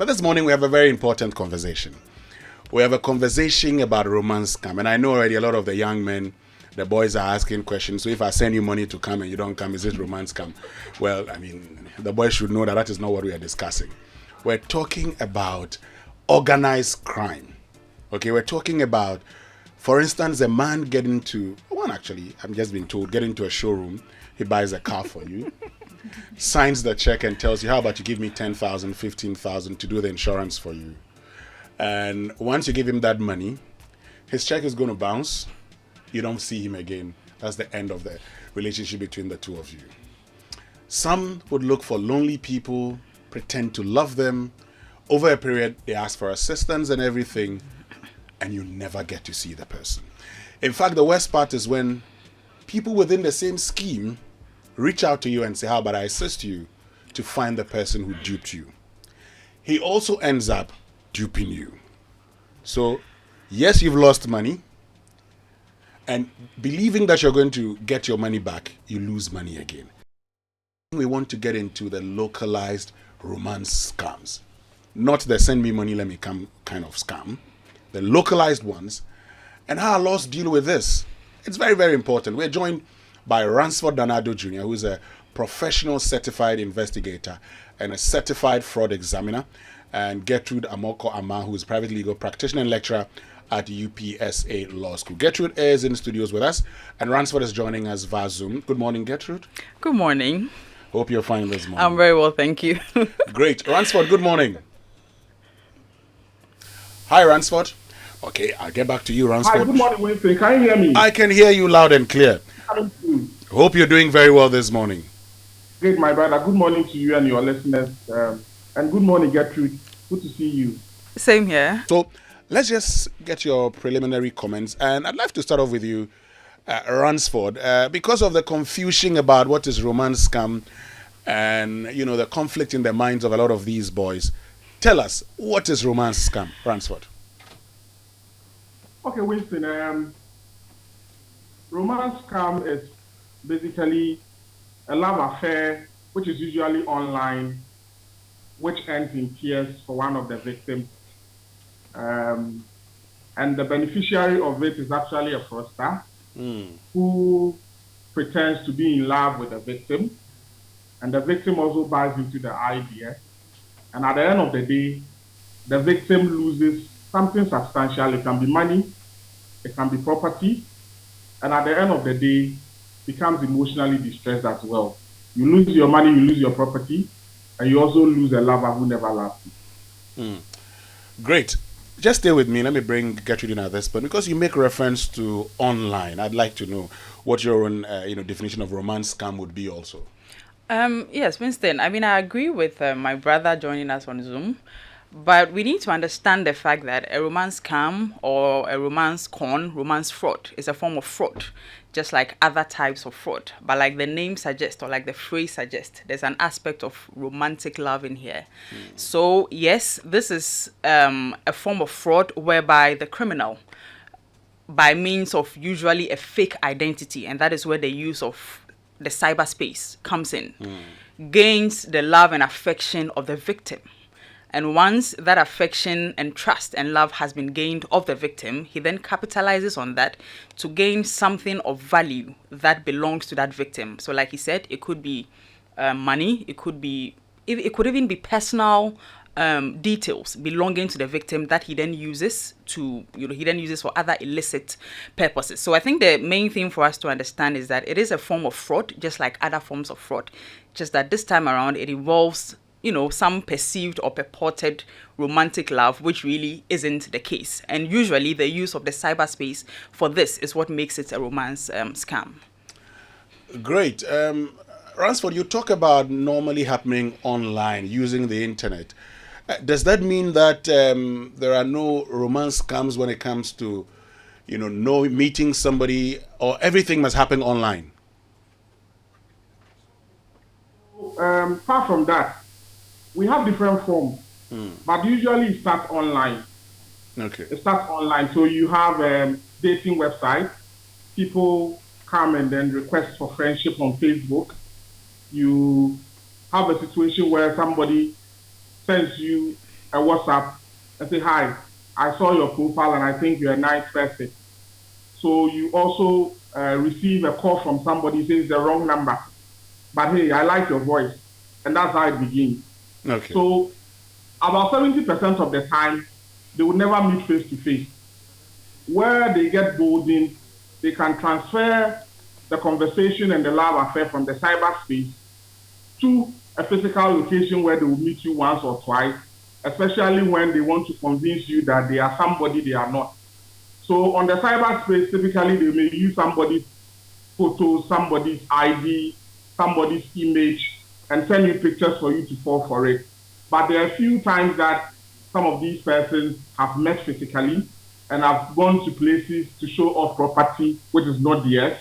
But this morning we have a very important conversation. We have a conversation about romance scam. And I know already a lot of the young men, the boys are asking questions. So if I send you money to come and you don't come, is it romance scam? Well, I mean, the boys should know that that is not what we are discussing. We're talking about organized crime. Okay, we're talking about, for instance, a man getting to, one actually, I'm just being told, get into a showroom, he buys a car for you, signs the check and tells you, how about you give me 10,000, 15,000 to do the insurance for you. And once you give him that money, his check is going to bounce. You don't see him again. That's the end of the relationship between the two of you. Some would look for lonely people, pretend to love them. Over a period, they ask for assistance and everything, and you never get to see the person. In fact, the worst part is when people within the same scheme reach out to you and say, how about I assist you to find the person who duped you. He also ends up duping you. So, yes, you've lost money, and believing that you're going to get your money back, you lose money again. We want to get into the localized romance scams. Not the send me money, let me come kind of scam. The localized ones. And how laws deal with this. It's very, very important. We're joined by Ransford Nana Addo Jnr., who is a professional certified investigator and a certified fraud examiner, and Gertrude Amorkor, who is a private legal practitioner and lecturer at UPSA Law School. Gertrude is in studios with us, and Ransford is joining us via Zoom. Good morning, Gertrude. Good morning. Hope you're fine this morning. I'm very well, thank you. Great. Ransford, good morning. Hi, Ransford. Okay, I'll get back to you, Ransford. Hi, good morning, Winston. Can you hear me? I can hear you loud and clear. Hope you're doing very well this morning. Great, my brother. Good morning to you and your listeners. And good morning, Gertrude. Good to see you. Same here. So let's just get your preliminary comments. And I'd like to start off with you, Ransford, because of the confusion about what is romance scam and, you know, the conflict in the minds of a lot of these boys. Tell us, what is romance scam, Ransford? Okay, Winston. Romance scam is basically a love affair, which is usually online, which ends in tears for one of the victims. And the beneficiary of it is actually a fraudster who pretends to be in love with the victim. And the victim also buys into the idea. And at the end of the day, the victim loses something substantial. It can be money, it can be property, and at the end of the day, becomes emotionally distressed as well. You lose your money, you lose your property, and you also lose a lover who never loved you. Great. Just stay with me. Let me bring Gertrude in at this, but because you make reference to online, I'd like to know what your own definition of romance scam would be also. Yes, Winston. I mean, I agree with my brother joining us on Zoom, but we need to understand the fact that a romance scam or a romance fraud is a form of fraud, just like other types of fraud. But like the name suggests, or like the phrase suggests, there's an aspect of romantic love in here. So yes, this is a form of fraud whereby the criminal, by means of usually a fake identity, and that is where the use of the cyberspace comes in, gains the love and affection of the victim. And once that affection and trust and love has been gained of the victim, he then capitalizes on that to gain something of value that belongs to that victim. So like he said, it could be money, it could even be personal details belonging to the victim that he then uses for other illicit purposes. So I think the main thing for us to understand is that it is a form of fraud, just like other forms of fraud, just that this time around it involves, some perceived or purported romantic love, which really isn't the case. And usually the use of the cyberspace for this is what makes it a romance scam. Great. Ransford, you talk about normally happening online using the internet. Does that mean that there are no romance scams when it comes to, no meeting somebody, or everything must happen online? Apart from that, we have different forms, but usually it starts online. Okay. It starts online. So you have dating websites. People come and then request for friendship on Facebook. You have a situation where somebody sends you a WhatsApp and say, hi, I saw your profile and I think you're a nice person. So you also receive a call from somebody says the wrong number. But hey, I like your voice. And that's how it begins. Okay. So about 70% of the time, they will never meet face to face. Where they get golden, they can transfer the conversation and the love affair from the cyberspace to a physical location where they will meet you once or twice, especially when they want to convince you that they are somebody they are not. So on the cyberspace, typically they may use somebody's photo, somebody's ID, somebody's image, and send you pictures for you to fall for it. But there are a few times that some of these persons have met physically and have gone to places to show off property, which is not theirs,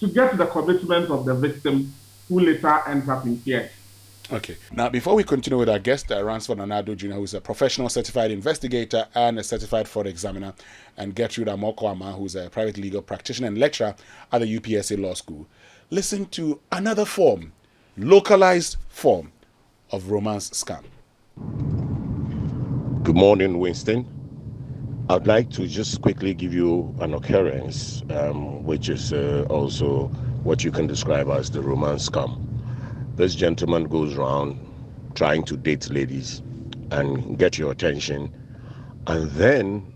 to get the commitment of the victim, who later ends up in tears. Okay. Now, before we continue with our guest, Ransford Nana Addo Jnr., who is a professional certified investigator and a certified fraud examiner, and Gertrude Amorkor, who is a private legal practitioner and lecturer at the UPSA Law School, listen to another form, localized form of romance scam. Good morning, Winston. I'd like to just quickly give you an occurrence, which is also what you can describe as the romance scam. This gentleman goes around trying to date ladies and get your attention, and then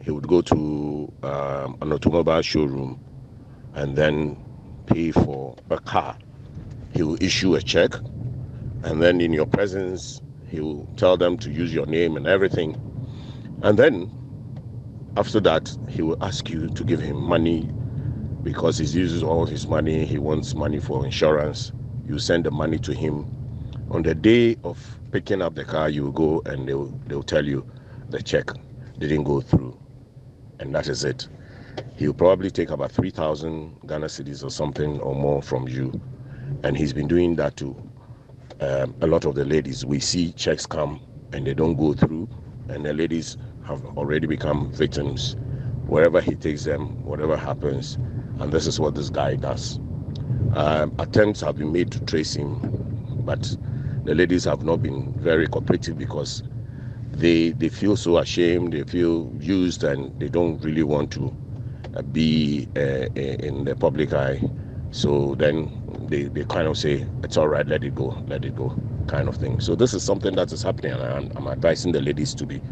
he would go to an automobile showroom and then pay for a car. He will issue a check, and then in your presence, he will tell them to use your name and everything. And then after that, he will ask you to give him money because he uses all his money. He wants money for insurance. You send the money to him. On the day of picking up the car, you will go and they'll tell you the check didn't go through. And that is it. He'll probably take about 3,000 Ghana cedis or something or more from you. And he's been doing that to a lot of the ladies. We see checks come and they don't go through, and the ladies have already become victims wherever he takes them, whatever happens. And this is what this guy does. Attempts have been made to trace him, but the ladies have not been very cooperative because they feel so ashamed, they feel used, and they don't really want to be in the public eye. So then they kind of say, it's all right, let it go, kind of thing. So this is something that is happening, and I'm advising the ladies to be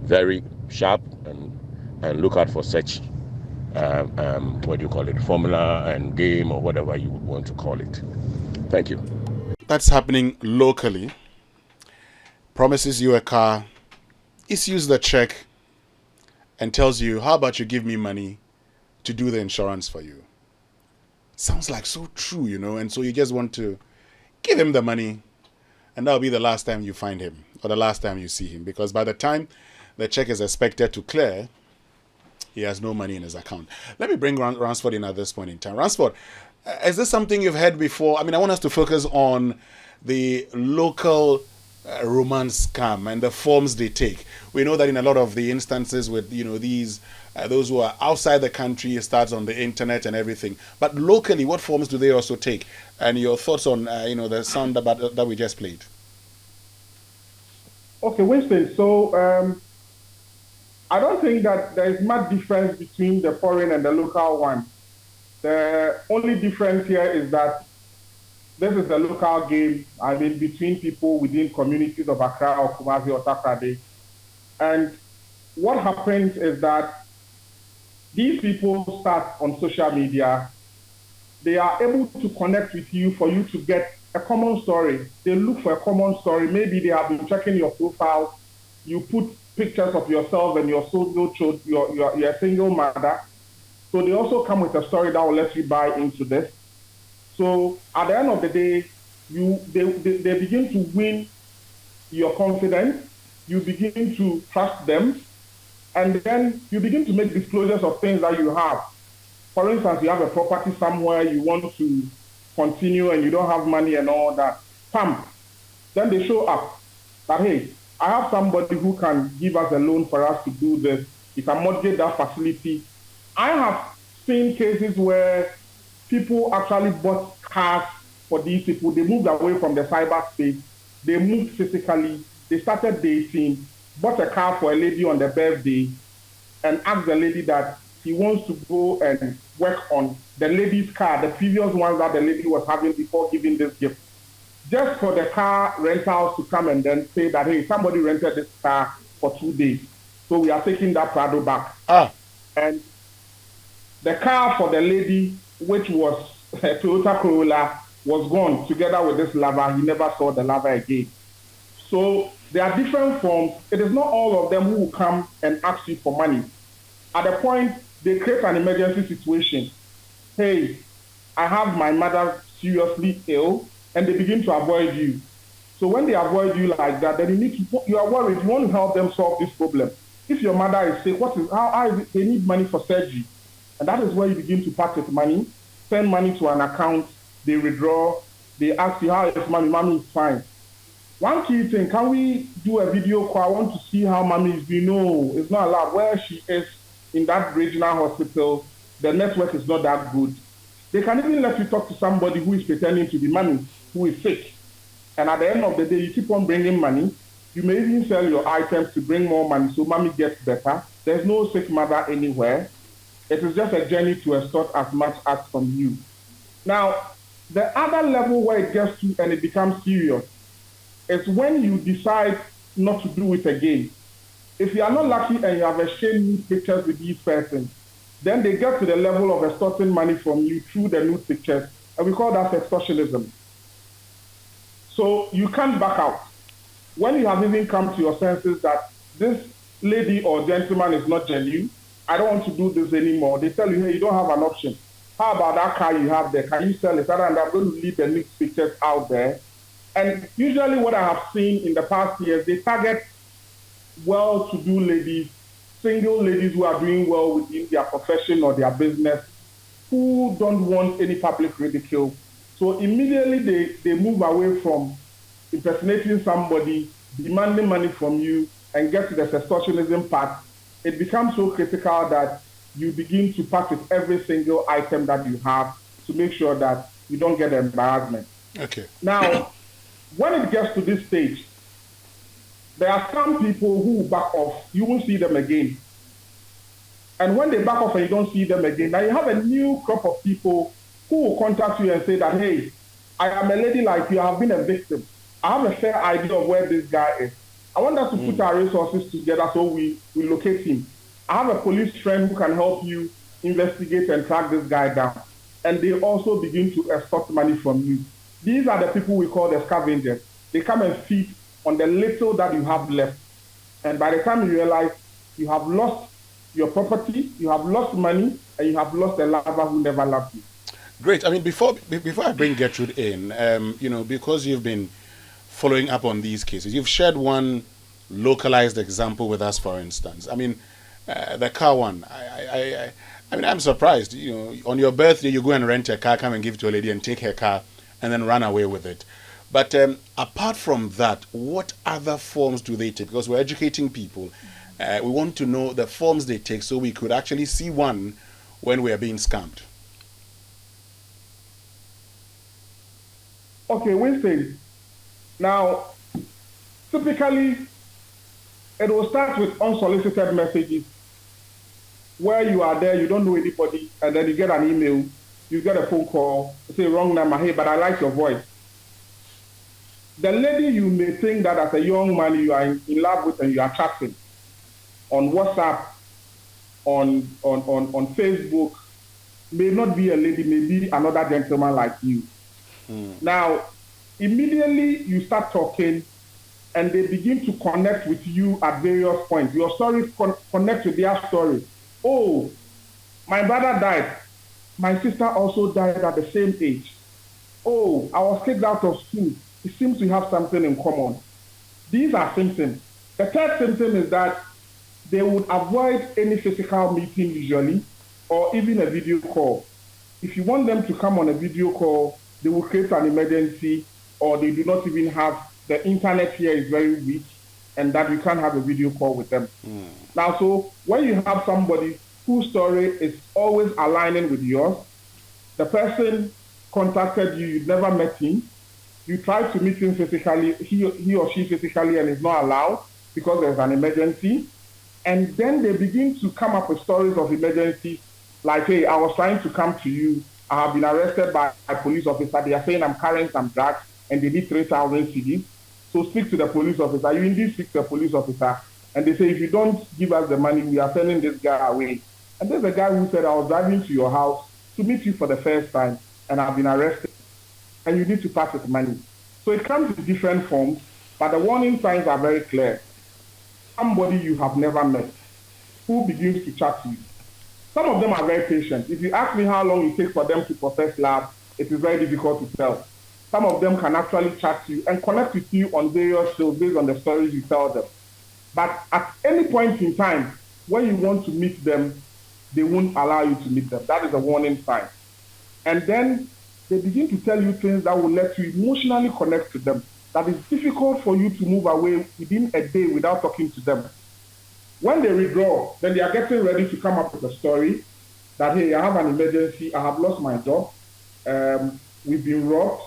very sharp and look out for such what do you call it, formula and game or whatever you would want to call it. Thank you. That's happening locally. Promises you a car, issues the check, and tells you, how about you give me money to do the insurance for you? Sounds like so true, and so you just want to give him the money, and that'll be the last time you find him or the last time you see him, because by the time the check is expected to clear, he has no money in his account. Let me bring Ransford in at this point in time. Ransford, is this something you've heard before? I mean, I want us to focus on the local romance scam and the forms they take. We know that in a lot of the instances with, these, those who are outside the country, it starts on the internet and everything. But locally, what forms do they also take? And your thoughts on, the sound that we just played. Okay, Winston, so I don't think that there is much difference between the foreign and the local one. The only difference here is that this is a local game, between people within communities of Accra or Kumasi or Takoradi. And what happens is that these people start on social media. They are able to connect with you for you to get a common story. They look for a common story. Maybe they have been checking your profile. You put pictures of yourself and your single child, you're a single mother. So they also come with a story that will let you buy into this. So at the end of the day, they begin to win your confidence. You begin to trust them, and then you begin to make disclosures of things that you have. For instance, you have a property somewhere, you want to continue and you don't have money and all that. Then they show up that, hey, I have somebody who can give us a loan for us to do this. You can mortgage that facility. I have seen cases where people actually bought cars for these people. They moved away from the cyberspace. They moved physically. they started dating, bought a car for a lady on their birthday, and asked the lady that he wants to go and work on the lady's car, the previous one that the lady was having before giving this gift. Just for the car rentals to come and then say that, hey, somebody rented this car for 2 days. So we are taking that Prado back. And the car for the lady, which was a Toyota Corolla, was gone together with this lover. He never saw the lover again. So there are different forms. It is not all of them who will come and ask you for money. At the point, they create an emergency situation. Hey, I have my mother seriously ill, and they begin to avoid you. So when they avoid you like that, then you are worried. You want to help them solve this problem. If your mother is sick, how is it? They need money for surgery. And that is where you begin to packet money, send money to an account, they withdraw, they ask you, how is mommy? Mommy is fine. One key thing, can we do a video call? I want to see how mommy is doing. No, it's not allowed. Where she is in that regional hospital, the network is not that good. They can even let you talk to somebody who is pretending to be mommy, who is sick. And at the end of the day, you keep on bringing money. You may even sell your items to bring more money so mommy gets better. There's no sick mother anywhere. It is just a journey to extort as much as from you. Now, the other level where it gets to and it becomes serious is when you decide not to do it again. If you are not lucky and you have exchanged nude pictures with these persons, then they get to the level of extorting money from you through the nude pictures, and we call that extortionism. So you can't back out. When you have even come to your senses that this lady or gentleman is not genuine, I don't want to do this anymore, they tell you, hey, you don't have an option. How about that car you have there? Can you sell it? And I'm going to leave the nude pictures out there. And usually what I have seen in the past years, they target well-to-do ladies, single ladies who are doing well within their profession or their business, who don't want any public ridicule. So immediately they move away from impersonating somebody, demanding money from you, and get to the extortionism part. It becomes so critical that you begin to package every single item that you have to make sure that you don't get embarrassment. Okay. Now, when it gets to this stage, there are some people who back off. You won't see them again. And when they back off and you don't see them again, now you have a new crop of people who will contact you and say that, hey, I am a lady like you, I have been a victim. I have a fair idea of where this guy is. I want us to put our resources together so we locate him. I have a police friend who can help you investigate and track this guy down. And they also begin to extort money from you. These are the people we call the scavengers. They come and feed on the little that you have left. And by the time you realize you have lost your property, you have lost money, and you have lost a lover who never loved you. Great. I mean, before I bring Gertrude in, because you've been following up on these cases, you've shared one localized example with us, for instance. I mean, the car one. I mean, I'm surprised. On your birthday, you go and rent a car, come and give it to a lady, and take her car, and then run away with it. But apart from that, what other forms do they take? Because we're educating people. We want to know the forms they take so we could actually see one when we are being scammed. Okay, Winston. Now, typically, it will start with unsolicited messages where you are there, you don't know anybody, and then you get an email, you get a phone call, you say, wrong number, hey, but I like your voice. The lady you may think that as a young man you are in love with and you are chatting on WhatsApp, on Facebook, may not be a lady, may be another gentleman like you. Now, immediately you start talking and they begin to connect with you at various points. Your story connects with their story. Oh, my brother died. My sister also died at the same age. Oh, I was kicked out of school. It seems we have something in common. These are symptoms. The third symptom is that they would avoid any physical meeting usually, or even a video call. If you want them to come on a video call, they will create an emergency, or they do not even have, the internet here is very weak, and that you can't have a video call with them. Now, so when you have somebody whose story is always aligning with yours, the person contacted you, you never met him, You try to meet him physically, he or she physically, and is not allowed because there's an emergency. And then they begin to come up with stories of emergencies, like, hey, I was trying to come to you. I have been arrested by a police officer. They are saying I'm carrying some drugs, and they need 3,000 cedis. So speak to the police officer. You indeed speak to the police officer. And they say, if you don't give us the money, we are sending this guy away. And there's a guy who said, I was driving to your house to meet you for the first time, and I've been arrested, and you need to pass with money. So it comes in different forms, but the warning signs are very clear. Somebody you have never met who begins to chat to you. Some of them are very patient. If you ask me how long it takes for them to process love, it is very difficult to tell. Some of them can actually chat to you and connect with you on various shows based on the stories you tell them. But at any point in time, when you want to meet them, they won't allow you to meet them. That is a warning sign. And then they begin to tell you things that will let you emotionally connect to them. That is difficult for you to move away within a day without talking to them. When they withdraw, then they are getting ready to come up with a story that, hey, I have an emergency, I have lost my job, we've been robbed,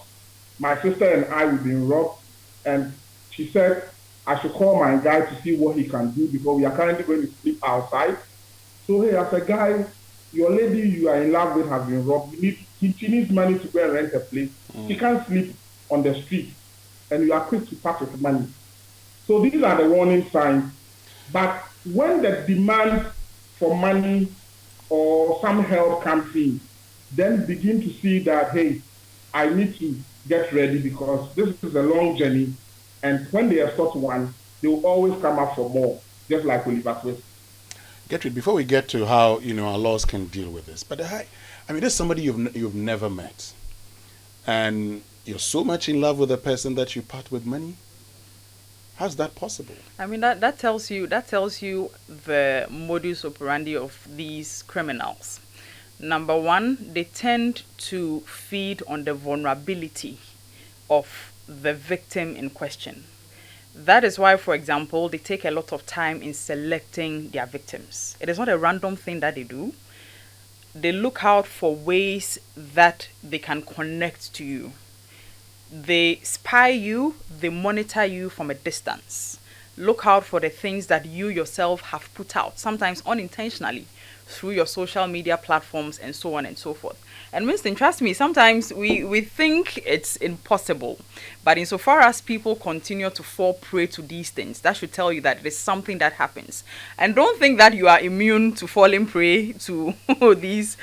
my sister and I, we've been robbed, and she said, I should call my guy to see what he can do because we are currently going to sleep outside. So, hey, as a guy, your lady you are in love with has been robbed. She needs money to go and rent a place. She can't sleep on the street, and you are quick to part with money. So these are the warning signs. But when the demand for money or some help comes in, then begin to see that, hey, I need to get ready because this is a long journey. And when they have sought one, they will always come up for more, just like Oliver Twist. Gertrude, before we get to how our laws can deal with this, but I mean, this is somebody you've never met, and you're so much in love with a person that you part with money. How's that possible? I mean, that tells you the modus operandi of these criminals. Number one, they tend to feed on the vulnerability of the victim in question. That is why, for example, they take a lot of time in selecting their victims. It is not a random thing that they do. They look out for ways that they can connect to you. They spy you, they monitor you from a distance. Look out for the things that you yourself have put out, sometimes unintentionally, through your social media platforms and so on and so forth. And Winston, trust me, sometimes we think it's impossible. But insofar as people continue to fall prey to these things, that should tell you that it is something that happens. And don't think that you are immune to falling prey to these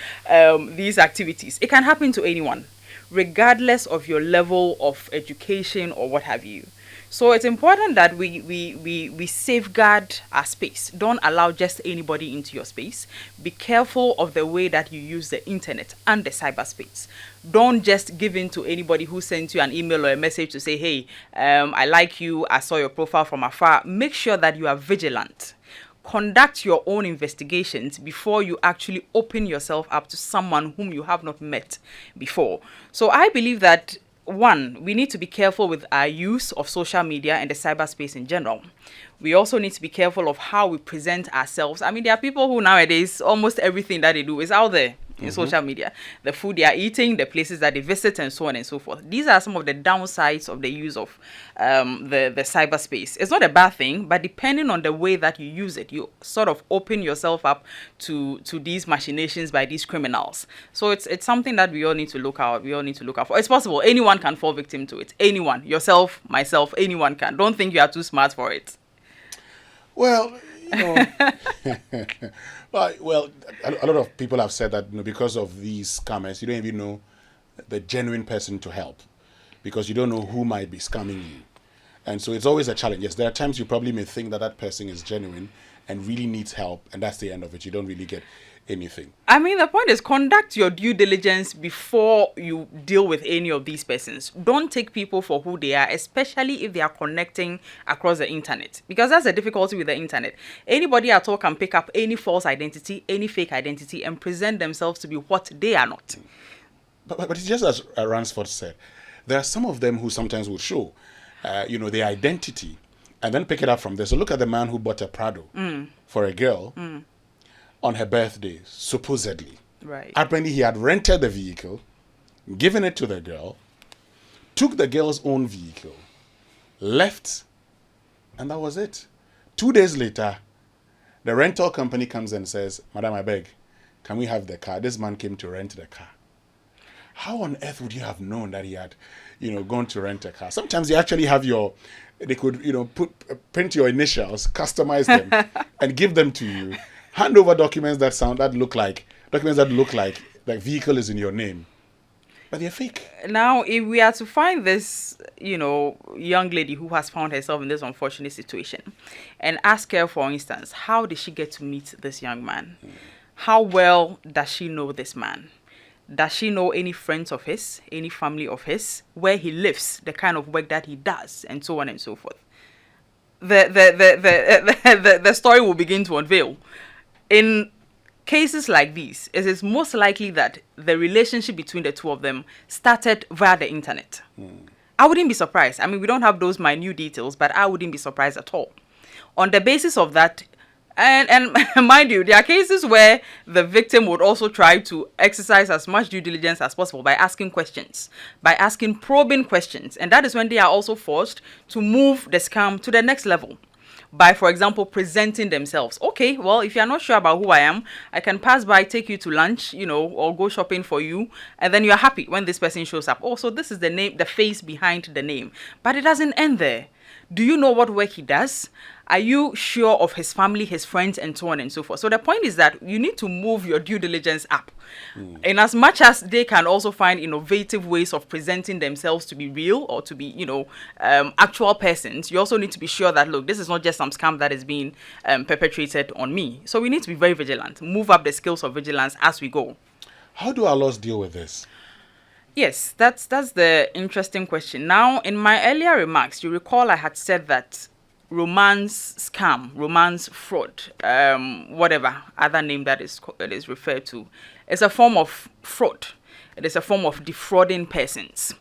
activities. It can happen to anyone, regardless of your level of education or what have you. So it's important that we safeguard our space. Don't allow just anybody into your space. Be careful of the way that you use the internet and the cyberspace. Don't just give in to anybody who sends you an email or a message to say, hey, I like you, I saw your profile from afar. Make sure that you are vigilant. Conduct your own investigations before you actually open yourself up to someone whom you have not met before. So I believe that, one, we need to be careful with our use of social media and the cyberspace in general. We also need to be careful of how we present ourselves. I mean, there are people who nowadays, almost everything that they do is out there in social media. The food they are eating, the places that they visit, and so on and so forth. These are some of the downsides of the use of the cyberspace. It's not a bad thing, but depending on the way that you use it, you sort of open yourself up to these machinations by these criminals. So it's something that we all need to look out. We all need to look out for. It's possible. Anyone can fall victim to it. Anyone. Yourself, myself, anyone can. Don't think you are too smart for it. Well, well, a lot of people have said that because of these scammers, you don't even know the genuine person to help because you don't know who might be scamming you. And so it's always a challenge. Yes, there are times you probably may think that that person is genuine and really needs help, and that's the end of it. You don't really get anything. I mean, the point is conduct your due diligence before you deal with any of these persons. Don't take people for who they are, especially if they are connecting across the internet, because that's the difficulty with the internet. Anybody at all can pick up any false identity, any fake identity, and present themselves to be what they are not. But it's just as Ransford said, there are some of them who sometimes will show their identity and then pick it up from there. So look at the man who bought a Prado for a girl on her birthday, supposedly. Right. Apparently, he had rented the vehicle, given it to the girl, took the girl's own vehicle, left, and that was it. 2 days later, the rental company comes and says, Madam, I beg, can we have the car? This man came to rent the car. How on earth would you have known that he had, gone to rent a car? Sometimes you actually have they could, print your initials, customize them, and give them to you. Hand over documents that look like the vehicle is in your name. But they're fake. Now, if we are to find this, young lady who has found herself in this unfortunate situation and ask her, for instance, how did she get to meet this young man? How well does she know this man? Does she know any friends of his, any family of his, where he lives, the kind of work that he does, and so on and so forth? The story will begin to unveil. In cases like these, it is most likely that the relationship between the two of them started via the internet. I wouldn't be surprised. I mean, we don't have those minute details, but I wouldn't be surprised at all. On the basis of that, and mind you, there are cases where the victim would also try to exercise as much due diligence as possible by asking questions, by asking probing questions. And that is when they are also forced to move the scam to the next level. By, for example, presenting themselves. Okay, well, if you're not sure about who I am, I can pass by, take you to lunch, or go shopping for you. And then you're happy when this person shows up. Oh, so this is the name, the face behind the name. But it doesn't end there. Do you know what work he does? Are you sure of his family, his friends, and so on and so forth? So the point is that you need to move your due diligence up. In as much as they can also find innovative ways of presenting themselves to be real or to be, actual persons, you also need to be sure that, look, this is not just some scam that is being perpetrated on me. So we need to be very vigilant, move up the skills of vigilance as we go. How do our laws deal with this? Yes, that's the interesting question. Now, in my earlier remarks, you recall I had said that romance scam, romance fraud, whatever other name that is referred to, is a form of fraud. It is a form of defrauding persons.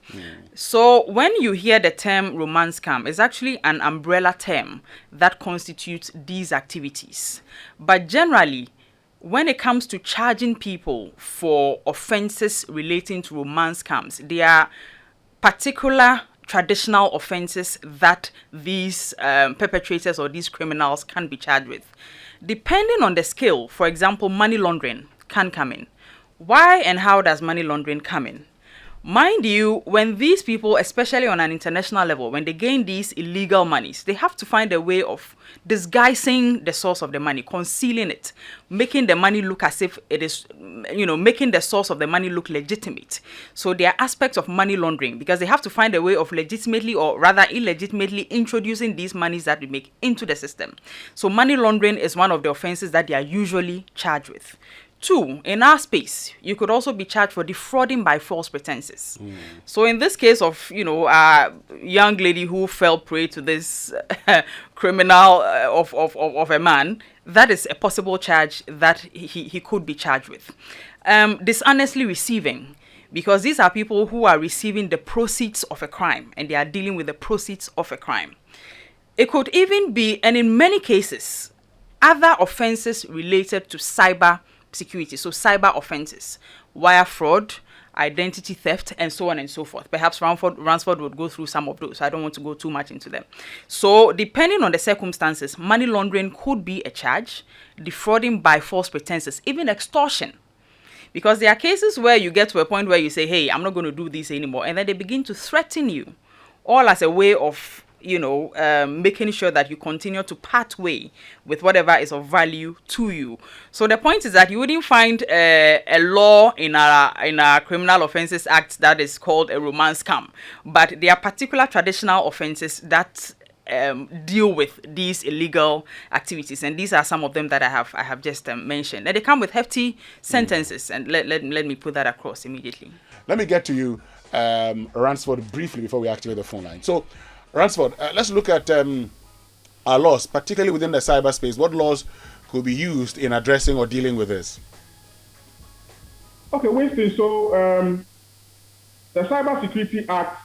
So when you hear the term romance scam, it's actually an umbrella term that constitutes these activities. But generally, when it comes to charging people for offenses relating to romance scams, there are particular traditional offenses that these perpetrators or these criminals can be charged with. Depending on the scale, for example, money laundering can come in. Why and how does money laundering come in? Mind you, when these people, especially on an international level, when they gain these illegal monies, they have to find a way of disguising the source of the money, concealing it, making the money look as if it is, making the source of the money look legitimate. So there are aspects of money laundering because they have to find a way of legitimately or rather illegitimately introducing these monies that we make into the system. So money laundering is one of the offenses that they are usually charged with. 2, in our space, you could also be charged for defrauding by false pretenses. So in this case of, a young lady who fell prey to this criminal of a man, that is a possible charge that he could be charged with. Dishonestly receiving, because these are people who are receiving the proceeds of a crime and they are dealing with the proceeds of a crime. It could even be, and in many cases, other offenses related to cyber security, so cyber offenses, wire fraud, identity theft, and so on and so forth. Perhaps Ransford would go through some of those. I don't want to go too much into them. So depending on the circumstances, money laundering could be a charge, defrauding by false pretenses, even extortion. Because there are cases where you get to a point where you say, hey, I'm not going to do this anymore. And then they begin to threaten you, all as a way of making sure that you continue to part way with whatever is of value to you. So the point is that you wouldn't find a law in our Criminal Offences Act that is called a romance scam, but there are particular traditional offences that deal with these illegal activities, and these are some of them that I have just mentioned. And they come with hefty sentences, and let me put that across immediately. Let me get to you, Ransford, briefly before we activate the phone line. So Ransford, let's look at our laws, particularly within the cyberspace. What laws could be used in addressing or dealing with this? Okay, Winston, so the Cybersecurity Act,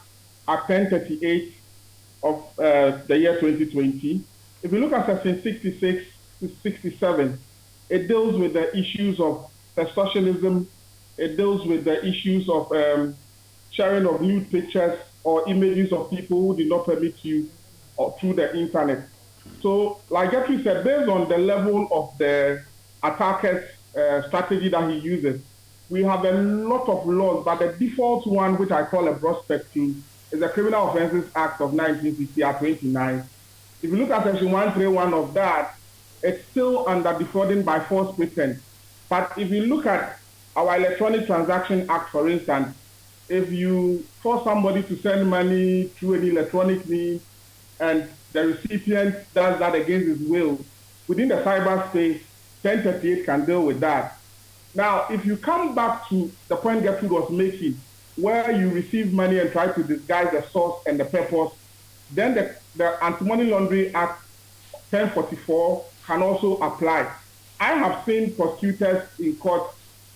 Act 1038 of the year 2020, if you look at section 66 to 67, it deals with the issues of extortionism, it deals with the issues of sharing of nude pictures, or images of people who did not permit you or through the internet. So, like Gertrude said, based on the level of the attacker's strategy that he uses, we have a lot of laws, but the default one, which I call a broad spectrum, is the Criminal Offences Act of 1960 at 29. If you look at section 131 of that, it's still under defrauding by false pretense. But if you look at our Electronic Transaction Act, for instance, if you force somebody to send money through any electronic means and the recipient does that against his will, within the cyberspace, 1038 can deal with that. Now, if you come back to the point Gertrude was making, where you receive money and try to disguise the source and the purpose, then the Anti-Money Laundering Act 1044 can also apply. I have seen prosecutors in court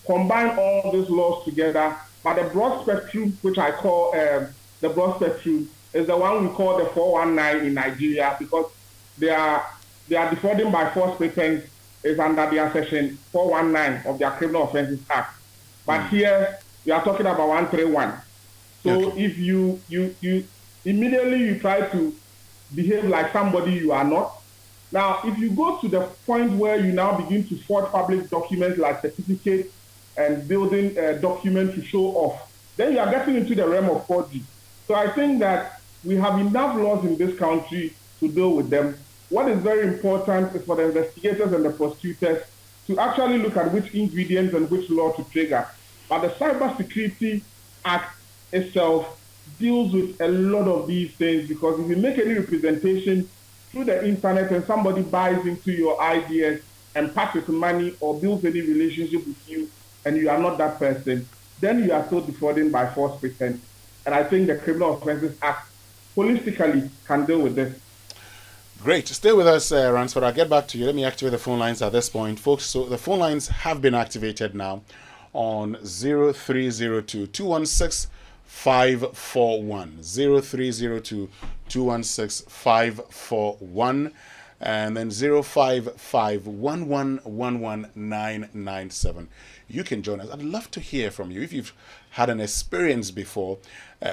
combine all these laws together, but the broad spectrum, which I call the broad spectrum, is the one we call the 419 in Nigeria, because they are defrauding by false pretense is under their section 419 of their Criminal Offences Act. But here we are talking about 131. So if you immediately you try to behave like somebody you are not. Now, if you go to the point where you now begin to forge public documents like certificates and building documents to show off, then you are getting into the realm of forgery. So I think that we have enough laws in this country to deal with them. What is very important is for the investigators and the prosecutors to actually look at which ingredients and which law to trigger. But the Cybersecurity Act itself deals with a lot of these things, because if you make any representation through the internet and somebody buys into your ideas and passes money or builds any relationship with you and you are not that person, then you are still defrauding by false pretense. And I think the Criminal Offences Act holistically can deal with this. Great. Stay with us, Ransford. I'll get back to you. Let me activate the phone lines at this point, folks. So the phone lines have been activated now on 0302 216 541 0302 216 541 and then 0551111 You can join us. I'd love to hear from you. If you've had an experience before,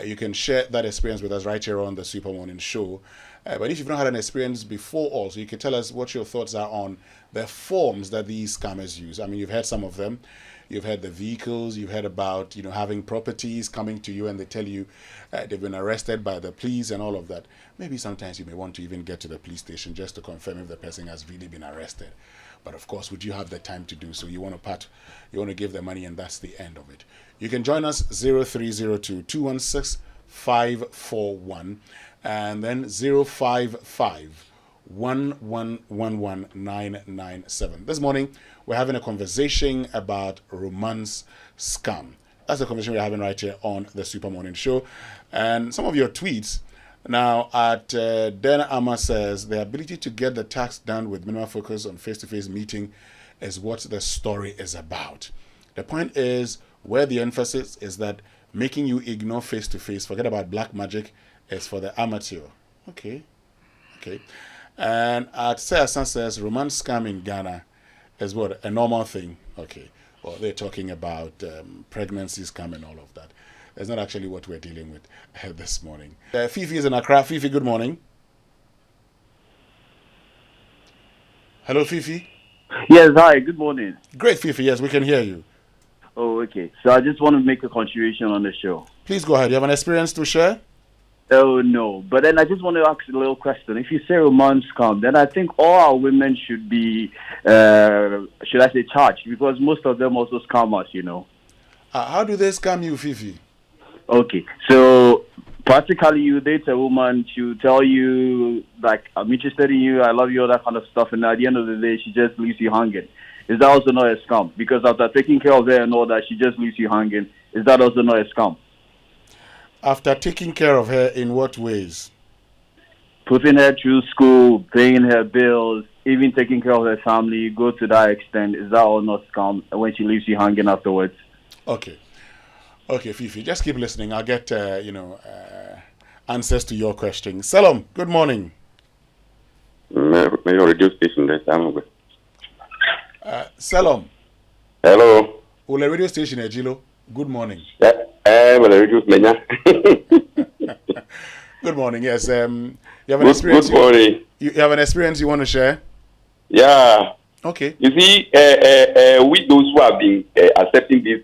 you can share that experience with us right here on the Super Morning Show. But if you've not had an experience before also, you can tell us what your thoughts are on the forms that these scammers use. I mean, you've heard some of them. You've heard the vehicles. You've heard about, having properties coming to you and they tell you they've been arrested by the police and all of that. Maybe sometimes you may want to even get to the police station just to confirm if the person has really been arrested. But of course, would you have the time to do so? You want to give the money and that's the end of it. You can join us 0302 216 541 and then 055 1111997. This morning, we're having a conversation about romance scam. That's the conversation we're having right here on the Super Morning Show. And some of your tweets now at Dana Amarh says the ability to get the task done with minimal focus on face-to-face meeting is what the story is about. The point is where the emphasis is that making you ignore face-to-face, forget about black magic, is for the amateur. Okay. And at Sayasan says romance scam in Ghana is what? A normal thing. Okay. Well, they're talking about pregnancy scam and all of that. That's not actually what we're dealing with this morning. Fifi is in Accra. Fifi, good morning. Hello, Fifi. Yes, hi, good morning. Great, Fifi. Yes, we can hear you. Oh, okay. So I just want to make a contribution on the show. Please go ahead. You have an experience to share? Oh, no. But then I just want to ask a little question. If you say romance scam, then I think all our women should be, should I say, charged, because most of them also scam us, How do they scam you, Fifi? Okay. So practically you date a woman, she'll tell you, like, I'm interested in you, I love you, all that kind of stuff. And at the end of the day, she just leaves you hanging. Is that also not a scam? Because after taking care of her and all that, she just leaves you hanging. Is that also not a scam? After taking care of her, in what ways? Putting her through school, paying her bills, even taking care of her family, go to that extent. Is that all not scam when she leaves you hanging afterwards? Okay, Fifi, just keep listening. I'll get, answers to your question. Salam, good morning. May you radio station there, Salam. Salam. Hello. Ule radio station, Ejilo. Good morning. Well, radio station. Good morning. Yes. You have an experience. Good morning. You have an experience you want to share? Yeah. Okay. You see, with those who have been accepting this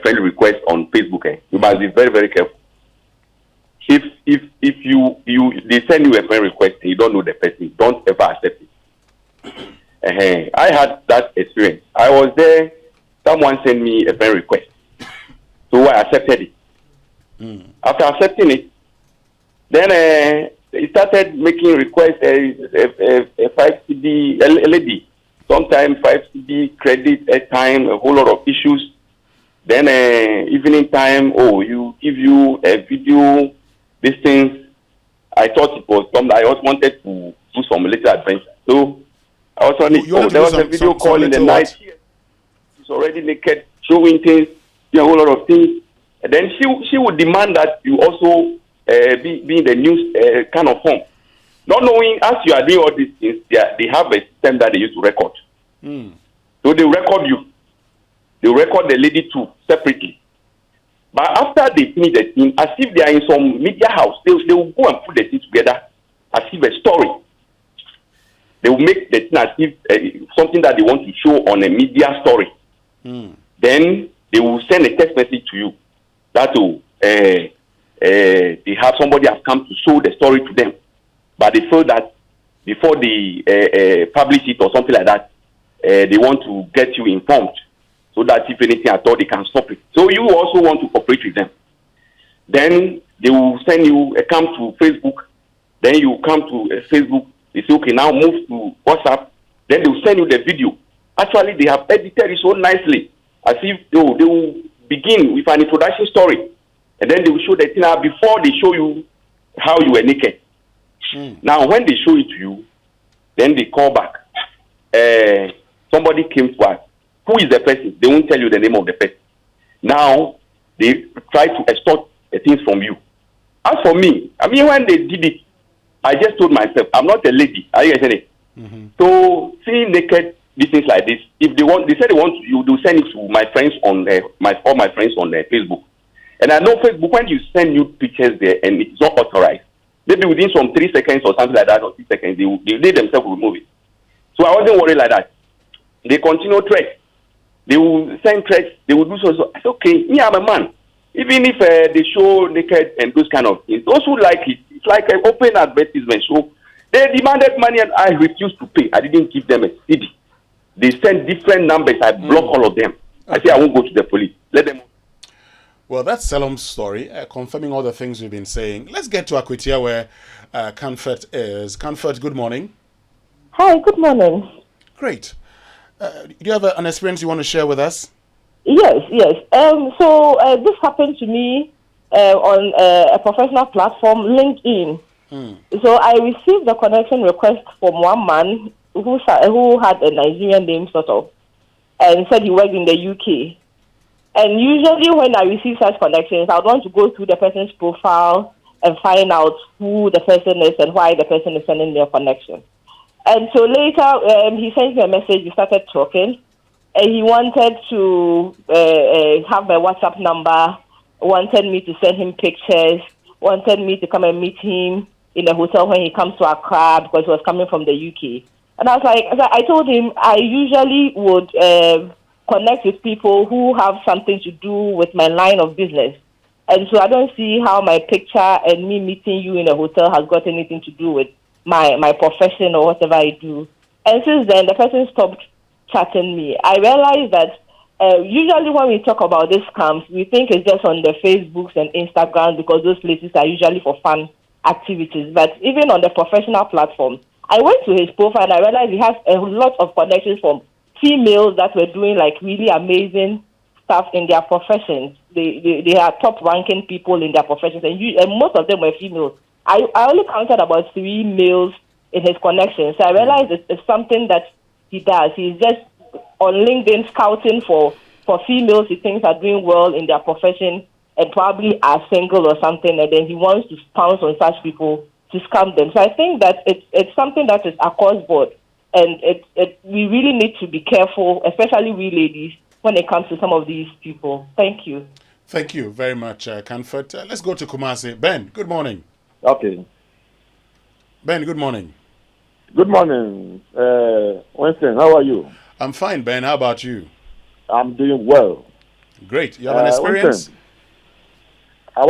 friend request on Facebook, you must be very, very careful. If they send you a friend request and you don't know the person, don't ever accept it. I had that experience. I was there. Someone sent me a friend request, so I accepted it. After accepting it, then he started making requests. A 5 CD lady, sometimes 5 CD credit at time, a whole lot of issues. Then evening time, give you a video. These things, I thought it was something. I also wanted to do some little adventure. So I was on it. There was a video call in the night. She's already naked, showing things, a whole lot of things. And then she would demand that you also be in the news kind of form. Not knowing, as you are doing all these things, they have a system that they use to record. So they record you. They record the lady too, separately. But after they finish the thing, as if they are in some media house, they will go and put the thing together as if a story. They will make the thing as if something that they want to show on a media story. Then they will send a text message to you that they have somebody has come to show the story to them. But they feel that before they publish it or something like that, they want to get you informed, so that if anything at all, they can stop it. So you also want to cooperate with them. Then they will send you come to Facebook. Then you come to Facebook. They say, okay, now move to WhatsApp. Then they will send you the video. Actually, they have edited it so nicely, as if they will begin with an introduction story. And then they will show the thing out before they show you how you were naked. Now, when they show it to you, then they call back. Somebody came to us. Who is the person? They won't tell you the name of the person. Now, they try to extort things from you. As for me, when they did it, I just told myself, I'm not a lady. Are you getting it? So, seeing naked, these things like this, if they said they want you, they'll send it to my friends on all my friends on Facebook. And I know Facebook, when you send nude pictures there and it's not authorized, maybe within some 3 seconds or something like that, or 6 seconds, they themselves will remove it. So I wasn't worried like that. They continue threats. They will send threats. They will do so. I said, okay, me, I'm a man. Even if they show naked and those kind of things, those who like it, it's like an open advertisement. So they demanded money and I refused to pay. I didn't give them a CD. They sent different numbers. I blocked all of them. I said, I won't go to the police. Let them. Well, that's Salom's story, confirming all the things we've been saying. Let's get to Akwitia, where Comfort is. Comfort, good morning. Hi, good morning. Great. Do you have an experience you want to share with us? Yes. So this happened to me on a professional platform, LinkedIn. So I received a connection request from one man who had a Nigerian name, sort of, and said he worked in the UK. And usually when I receive such connections, I would want to go through the person's profile and find out who the person is and why the person is sending their connection. And so later, he sent me a message, we started talking, and he wanted to have my WhatsApp number, wanted me to send him pictures, wanted me to come and meet him in the hotel when he comes to Accra because he was coming from the UK. And I was like, I told him I usually would connect with people who have something to do with my line of business. And so I don't see how my picture and me meeting you in a hotel has got anything to do with my profession or whatever I do. And since then, the person stopped chatting me. I realized that usually when we talk about these scams, we think it's just on the Facebooks and Instagram because those places are usually for fun activities. But even on the professional platform, I went to his profile and I realized he has a lot of connections from females that were doing like really amazing stuff in their professions. They are top ranking people in their professions, and most of them were females. I only counted about 3 males in his connections. So I realized it's something that he does. He's just on LinkedIn scouting for females he thinks are doing well in their profession and probably are single or something, and then he wants to pounce on such people to scam them. So I think that it's something that is across board, and we really need to be careful, especially we ladies, when it comes to some of these people. Thank you. Thank you very much, Comfort. Let's go to Kumasi. Ben, good morning. Okay. Ben, good morning. Good morning, Winston. How are you? I'm fine, Ben. How about you? I'm doing well. Great. You have an experience? Winston, I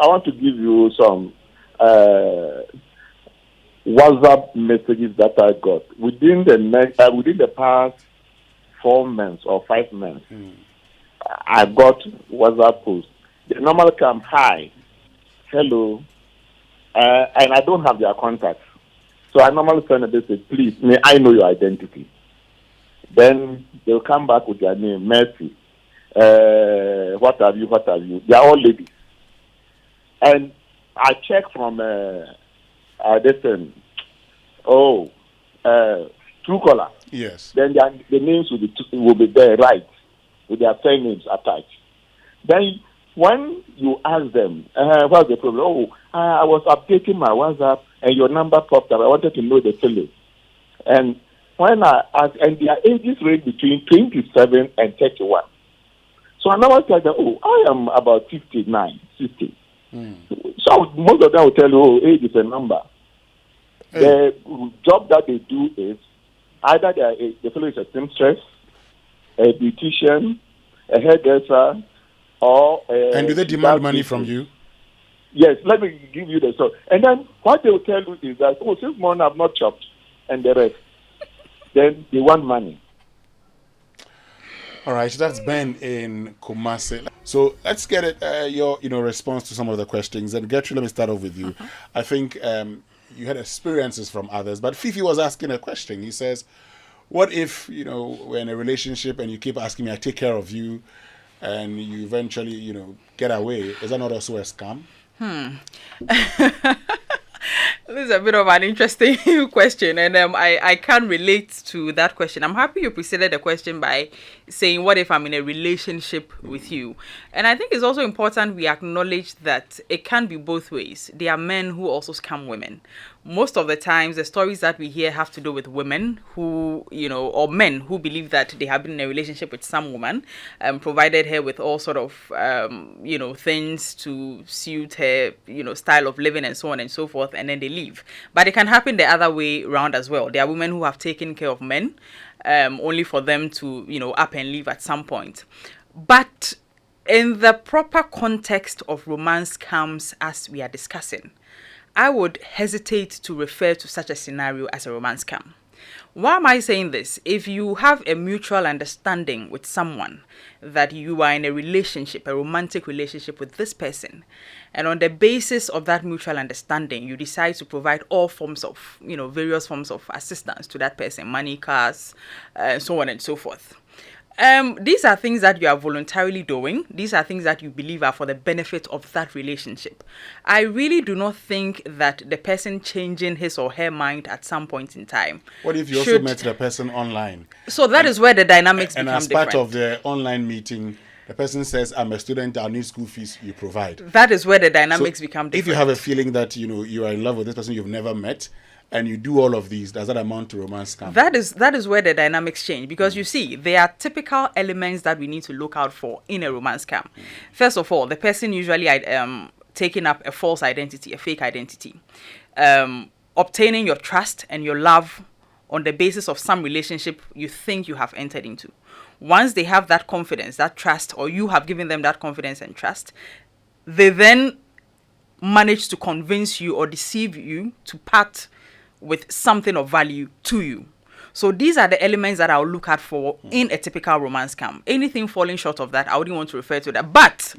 want to give you some WhatsApp messages that I got within the past 4 months or 5 months. I got WhatsApp posts. They normally come, hi, hello, and I don't have their contacts. So I normally send a message, please, may I know your identity? Then they'll come back with their name, Mercy. What have you? They are all ladies. And I check from Truecaller. Yes. Then the names will be there, right, with their surnames attached. Then when you ask them, what's the problem? Oh, I was updating my WhatsApp and your number popped up. I wanted to know the fellow. And when I asked, and their ages range between 27 and 31. So I now tell them, oh, I am about 59, 60. So most of them will tell you, oh, age is a number. Hey. The job that they do is either the fellow is a seamstress, a beautician, a hairdresser, or and do they demand money from you? Yes, let me give you the story. And then what they will tell you is that, oh, since morning I've not chopped, and the rest. Then they want money. All right, so that's Ben in Kumasi. So let's get your response to some of the questions. And Gertrude, let me start off with you. I think you had experiences from others, but Fifi was asking a question. He says, what if, we're in a relationship and you keep asking me, I take care of you, and you eventually, get away? Is that not also a scam? This is a bit of an interesting question, and I can relate to that question. I'm happy you preceded the question by saying, what if I'm in a relationship with you? And I think it's also important we acknowledge that it can be both ways. There are men who also scam women. Most of the times, the stories that we hear have to do with women who, or men who believe that they have been in a relationship with some woman, provided her with all sort of, things to suit her, style of living and so on and so forth, and then they leave. But it can happen the other way around as well. There are women who have taken care of men, only for them to, up and leave at some point. But in the proper context of romance scams, as we are discussing, I would hesitate to refer to such a scenario as a romance scam. Why am I saying this? If you have a mutual understanding with someone that you are in a relationship, a romantic relationship with this person, and on the basis of that mutual understanding, you decide to provide all forms of, various forms of assistance to that person, money, cars, so on and so forth. These are things that you are voluntarily doing. These are things that you believe are for the benefit of that relationship. I really do not think that the person changing his or her mind at some point in time. What if you also met the person online? So that is where the dynamics become different. And as part of the online meeting, the person says, I'm a student, I need school fees, you provide. That is where the dynamics become different. If you have a feeling that, you are in love with this person you've never met, and you do all of these, does that amount to romance scam? That is where the dynamics change, because you see, there are typical elements that we need to look out for in a romance scam. First of all, the person usually taking up a false identity, a fake identity, obtaining your trust and your love on the basis of some relationship you think you have entered into. Once they have that confidence, that trust, or you have given them that confidence and trust, they then manage to convince you or deceive you to part with something of value to you. So these are the elements that I'll look at for in a typical romance scam. Anything falling short of that, I wouldn't want to refer to that. But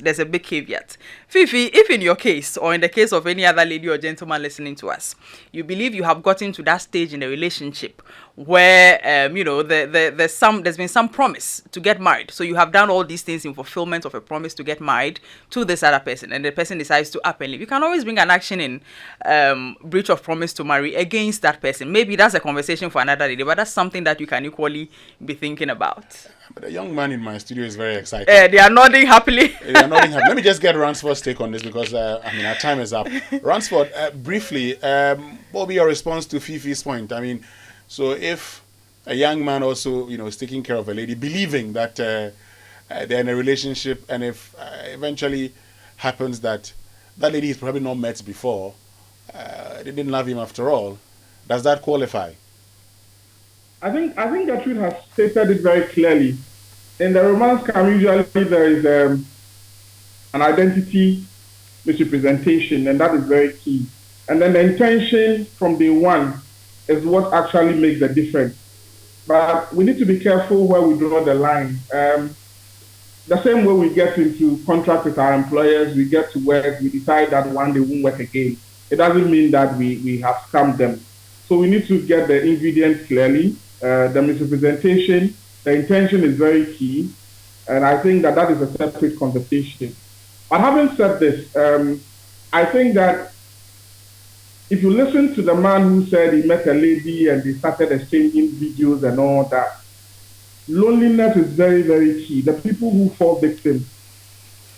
there's a big caveat. Fifi, if in your case, or in the case of any other lady or gentleman listening to us, you believe you have gotten to that stage in a relationship where there's been some promise to get married. So you have done all these things in fulfillment of a promise to get married to this other person, and the person decides to up and leave. You can always bring an action in breach of promise to marry against that person. Maybe that's a conversation for another day, but that's something that you can equally be thinking about. But the young man in my studio is very excited. They are nodding happily. Let me just get Ransford's take on this, because our time is up. Ransford, briefly, what will be your response to Fifi's point? So if a young man also, is taking care of a lady, believing that they're in a relationship, and if eventually happens that that lady is probably not met before, they didn't love him after all, does that qualify? I think Gertrude has stated it very clearly. In the romance scam, usually there is an identity misrepresentation, and that is very key. And then the intention from day one is what actually makes the difference. But we need to be careful where we draw the line. The same way we get into contract with our employers, we get to work, we decide that one day won't work again. It doesn't mean that we have scammed them. So we need to get the ingredients clearly. The misrepresentation, the intention is very key. And I think that that is a separate conversation. But having said this, I think that if you listen to the man who said he met a lady and they started exchanging videos and all that, loneliness is very, very key. The people who fall victim,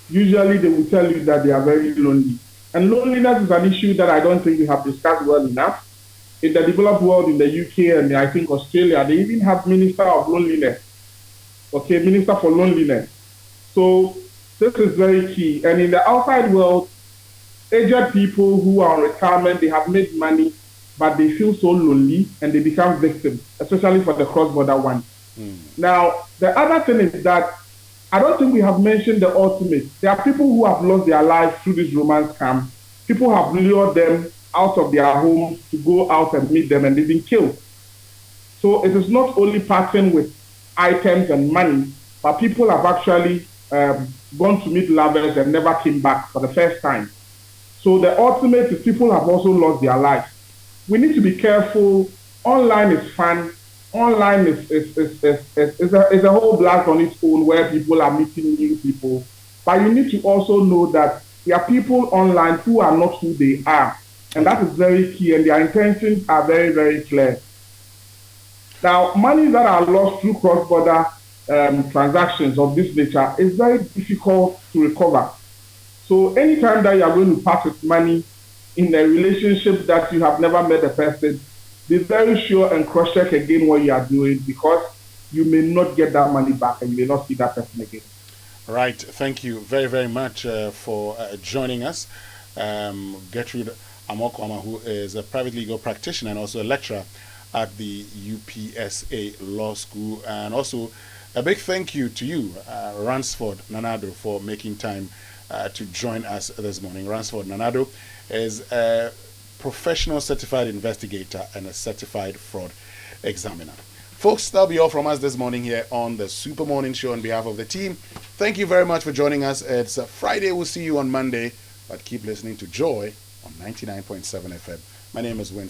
usually they will tell you that they are very lonely. And loneliness is an issue that I don't think we have discussed well enough. In the developed world, in the UK and I think Australia, they even have Minister of Loneliness. Okay, Minister for Loneliness. So this is very key. And in the outside world, aged people who are on retirement, they have made money, but they feel so lonely and they become victims, especially for the cross-border ones. Now, the other thing is that I don't think we have mentioned the ultimate. There are people who have lost their lives through this romance scam. People have lured them out of their homes to go out and meet them, and they've been killed. So it is not only parting with items and money, but people have actually gone to meet lovers and never came back for the first time. So the ultimate is people have also lost their lives. We need to be careful. Online is fun. Online is a whole blast on its own where people are meeting new people. But you need to also know that there are people online who are not who they are. And that is very key, and their intentions are very, very clear. Now, money that are lost through cross-border transactions of this nature is very difficult to recover. So anytime that you are going to part with money in a relationship that you have never met a person, be very sure and cross-check again what you are doing, because you may not get that money back and you may not see that person again. Right. Thank you very, very much for joining us. Gertrude Amorkor, who is a private legal practitioner and also a lecturer at the UPSA Law School. And also a big thank you to you, Ransford Nana Addo, for making time to join us this morning. Ransford Nana Addo is a professional certified investigator and a certified fraud examiner. Folks, that'll be all from us this morning here on the Super Morning Show. On behalf of the team, thank you very much for joining us. It's Friday. We'll see you on Monday, but keep listening to Joy on 99.7 FM. My name is Winston.